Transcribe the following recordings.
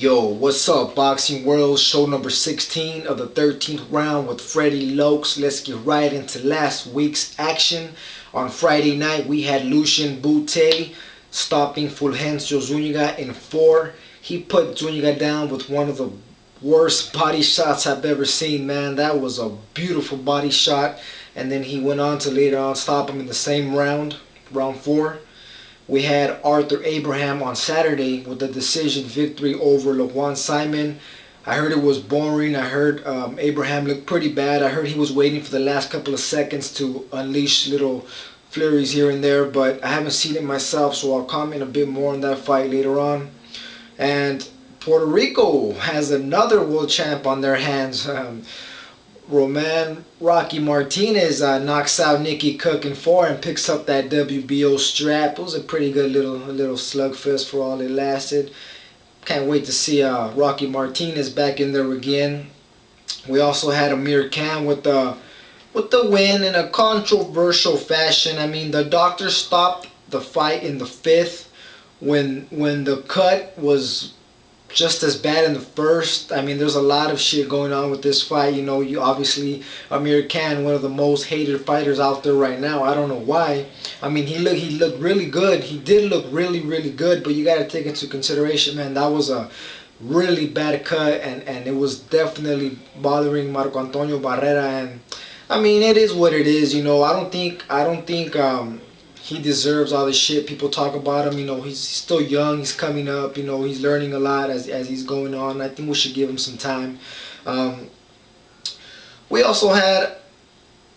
Yo, what's up, Boxing World? Show number 16 of the 13th round with Freddylokz. Let's get right into last week's action. On Friday night, we had Lucian Bute stopping Fulgencio Zuniga in 4. He put Zuniga down with one of the worst body shots I've ever seen, man. That was a beautiful body shot. And then he went on to later on stop him in the same round 4. We had Arthur Abraham on Saturday with a decision victory over LeJuan Simon. I heard it was boring. I heard Abraham looked pretty bad. I heard he was waiting for the last couple of seconds to unleash little flurries here and there, but I haven't seen it myself, so I'll comment a bit more on that fight later on. And Puerto Rico has another world champ on their hands. Rocky Martinez knocks out Nicky Cook in 4 and picks up that WBO strap. It was a pretty good little slugfest for all it lasted. Can't wait to see Rocky Martinez back in there again. We also had Amir Khan with the win in a controversial fashion. I mean, the doctor stopped the fight in the 5th when the cut was just as bad in the 1st. I mean, there's a lot of shit going on with this fight. You know, you obviously Amir Khan, one of the most hated fighters out there right now. I don't know why. I mean, he looked really good. He did look really good, but you got to take into consideration, man, that was a really bad cut, and it was definitely bothering Marco Antonio Barrera. And I mean, it is what it is. You know, I don't think he deserves all the shit people talk about him. You know, he's still young. He's coming up. You know, he's learning a lot as he's going on. I think we should give him some time. We also had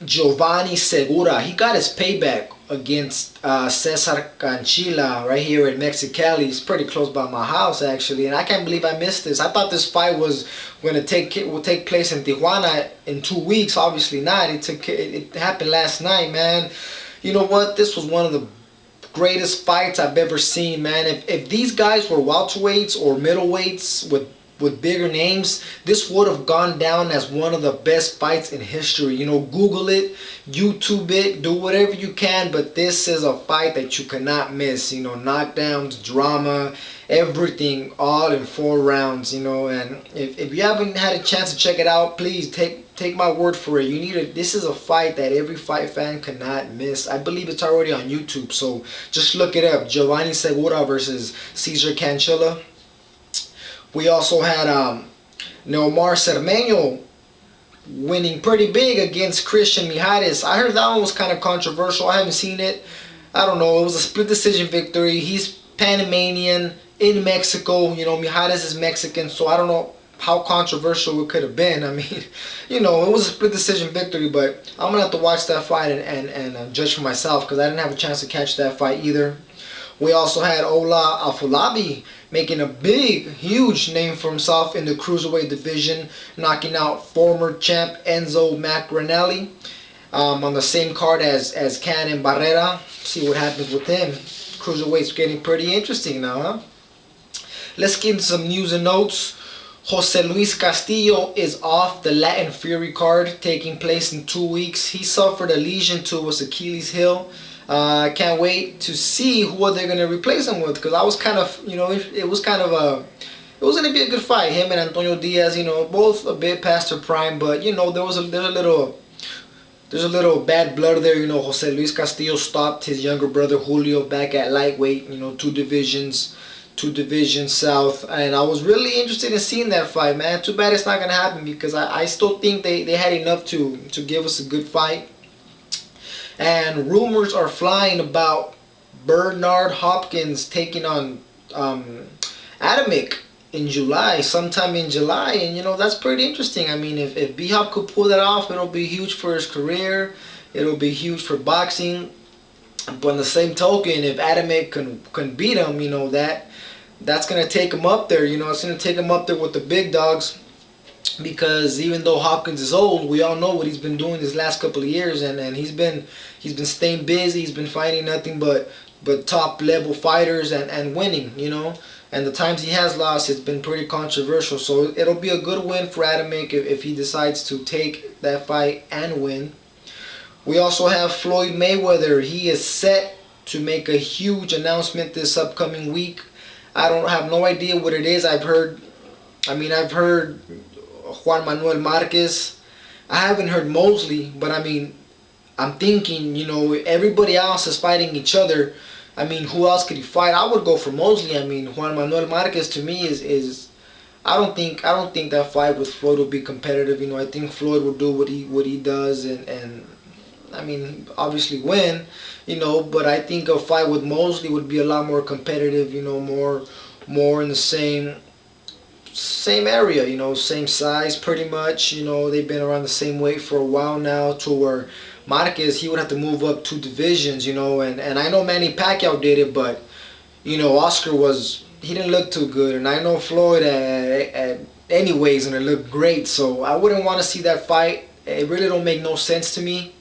Giovanni Segura. He got his payback against Cesar Canchila right here in Mexicali. It's pretty close by my house, actually, and I can't believe I missed this. I thought this fight was going to take place in Tijuana in 2 weeks. Obviously not. It happened last night, man. You know what? This was one of the greatest fights I've ever seen, man. If these guys were welterweights or middleweights with bigger names, this would have gone down as one of the best fights in history. You know, Google it, YouTube it, do whatever you can, but this is a fight that you cannot miss. You know, knockdowns, drama, everything, all in 4 rounds. You know, and if you haven't had a chance to check it out, please take my word for it. This is a fight that every fight fan cannot miss. I believe it's already on YouTube, so just look it up. Giovanni Segura versus Cesar Canchilla. We also had Neomar Cermeño winning pretty big against Christian Mijares. I heard that one was kind of controversial. I haven't seen it. I don't know. It was a split decision victory. He's Panamanian in Mexico. You know, Mijares is Mexican, so I don't know how controversial it could have been. I mean, you know, it was a split decision victory, but I'm going to have to watch that fight and judge for myself, because I didn't have a chance to catch that fight either. We also had Ola Afolabi making a huge name for himself in the cruiserweight division, knocking out former champ Enzo Maccarinelli on the same card as Khan and Barrera. See what happens with him. Cruiserweight's getting pretty interesting now, huh? Let's get into some news and notes. Jose Luis Castillo is off the Latin Fury card, taking place in 2 weeks. He suffered a lesion to his Achilles heel. I can't wait to see what they're going to replace him with, because I was kind of, you know, it was going to be a good fight. Him and Antonio Diaz, you know, both a bit past their prime, but, you know, there's a little bad blood there. You know, Jose Luis Castillo stopped his younger brother Julio back at lightweight, you know, 2 divisions south, and I was really interested in seeing that fight, man. Too bad it's not going to happen, because I still think they had enough to give us a good fight. And rumors are flying about Bernard Hopkins taking on Adamic in July, sometime in July, and you know, that's pretty interesting. I mean, if B-Hop could pull that off, it'll be huge for his career. It'll be huge for boxing. But on the same token, if Adamic can beat him, you know, that's gonna take him up there. You know, it's gonna take him up there with the big dogs. Because even though Hopkins is old, we all know what he's been doing these last couple of years, and he's been staying busy. He's been fighting nothing but top level fighters and winning, you know. And the times he has lost, it's been pretty controversial. So it'll be a good win for Adamic if he decides to take that fight and win. We also have Floyd Mayweather. He is set to make a huge announcement this upcoming week. I don't have no idea what it is. I've heard I mean, I've heard Juan Manuel Marquez. I haven't heard Mosley, but I mean, I'm thinking, everybody else is fighting each other. I mean, who else could he fight? I would go for Mosley. I mean, Juan Manuel Marquez to me is I don't think that fight with Floyd will be competitive. I think Floyd will do what he does and I mean obviously win. But I think a fight with Mosley would be a lot more competitive. More in the same area. Same size pretty much. They've been around the same weight for a while now. To where Marquez, he would have to move up 2 divisions. And I know Manny Pacquiao did it, but Oscar he didn't look too good, and I know Floyd at anyways, and it looked great. So I wouldn't want to see that fight. It really don't make no sense to me.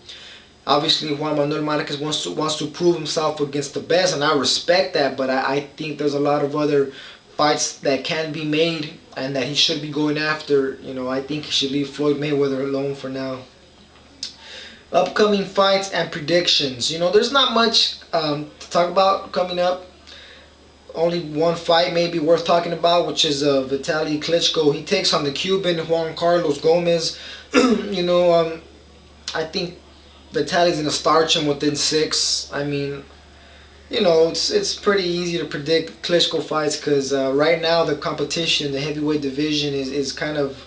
Obviously, Juan Manuel Marquez wants to prove himself against the best, and I respect that. But I think there's a lot of other fights that can be made, and that he should be going after. I think he should leave Floyd Mayweather alone for now. Upcoming fights and predictions. There's not much to talk about coming up. Only one fight maybe worth talking about, which is Vitaly Klitschko. He takes on the Cuban Juan Carlos Gomez. I think Vitaly's gonna starch him within 6. I mean, it's pretty easy to predict Klitschko fights because right now the competition, the heavyweight division is kind of,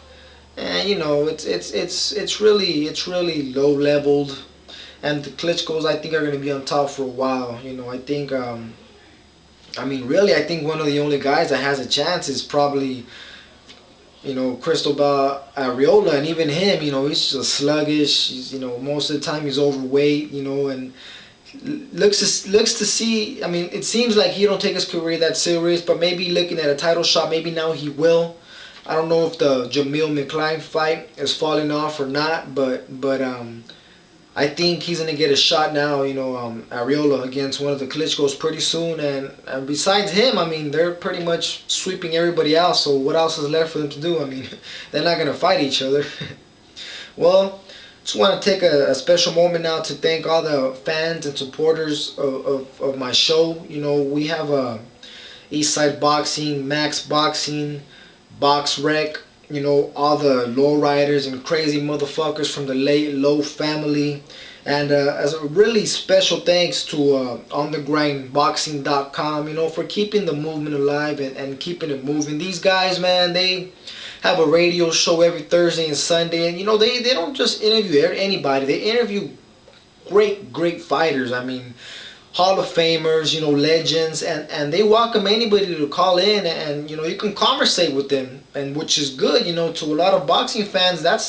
it's really low leveled, and the Klitschko's I think are gonna be on top for a while. I think. Really, I think one of the only guys that has a chance is probably, Cristobal Arreola, and even him, he's just sluggish. He's, most of the time he's overweight, and looks to see. I mean, it seems like he don't take his career that serious, but maybe looking at a title shot, maybe now he will. I don't know if the Jamil McCline fight is falling off or not, but I think he's gonna get a shot now, Arreola against one of the Klitschko's pretty soon, and besides him, they're pretty much sweeping everybody else. So what else is left for them to do? They're not gonna fight each other. Well, just want to take a special moment now to thank all the fans and supporters of my show. We have Eastside Boxing, Max Boxing, Box Rec. All the lowriders and crazy motherfuckers from the late Low family. And as a really special thanks to OnTheGrindBoxing.com, for keeping the movement alive and keeping it moving. These guys, man, they have a radio show every Thursday and Sunday. And, they don't just interview anybody. They interview great fighters. Hall of Famers, legends, and they welcome anybody to call in, and you can conversate with them, and which is good, to a lot of boxing fans that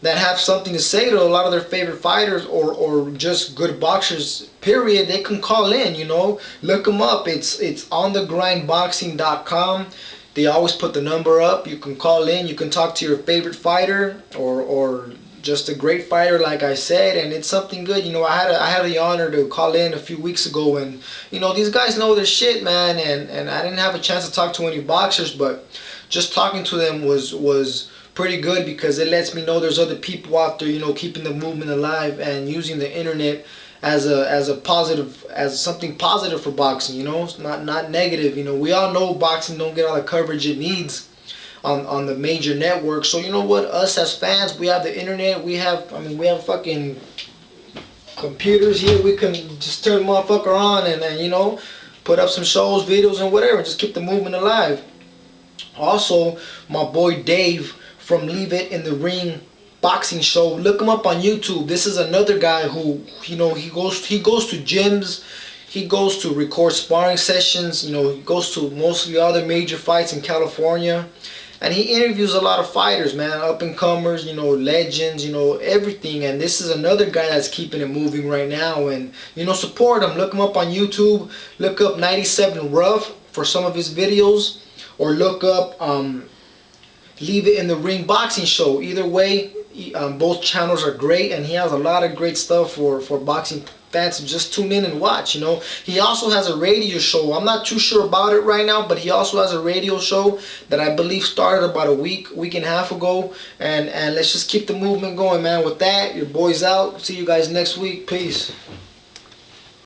have something to say to a lot of their favorite fighters or just good boxers. Period. They can call in, look them up. It's onthegrindboxing.com. They always put the number up. You can call in. You can talk to your favorite fighter or just a great fighter, like I said, and it's something good. I had the honor to call in a few weeks ago, and these guys know their shit, man. And I didn't have a chance to talk to any boxers, but just talking to them was pretty good because it lets me know there's other people out there, keeping the movement alive and using the internet as a positive, as something positive for boxing. It's not negative. We all know boxing don't get all the coverage it needs on the major networks. So what, us as fans, we have the internet, we have fucking computers here. We can just turn the motherfucker on and put up some shows, videos, and whatever, and just keep the movement alive. Also, my boy Dave from Leave It in the Ring boxing show, look him up on YouTube. This is another guy who he goes to gyms. He goes to record sparring sessions. He goes to mostly all the major fights in California. And he interviews a lot of fighters, man, up and comers, legends, everything. And this is another guy that's keeping it moving right now. And support him. Look him up on YouTube. Look up 97 Rough for some of his videos, or look up Leave It in the Ring boxing show. Either way, both channels are great, and he has a lot of great stuff for boxing fans to just tune in and watch. He also has a radio show. I'm not too sure about it right now, but he also has a radio show that I believe started about a week and a half ago. And let's just keep the movement going, man. With that, your boy's out. See you guys next week. Peace.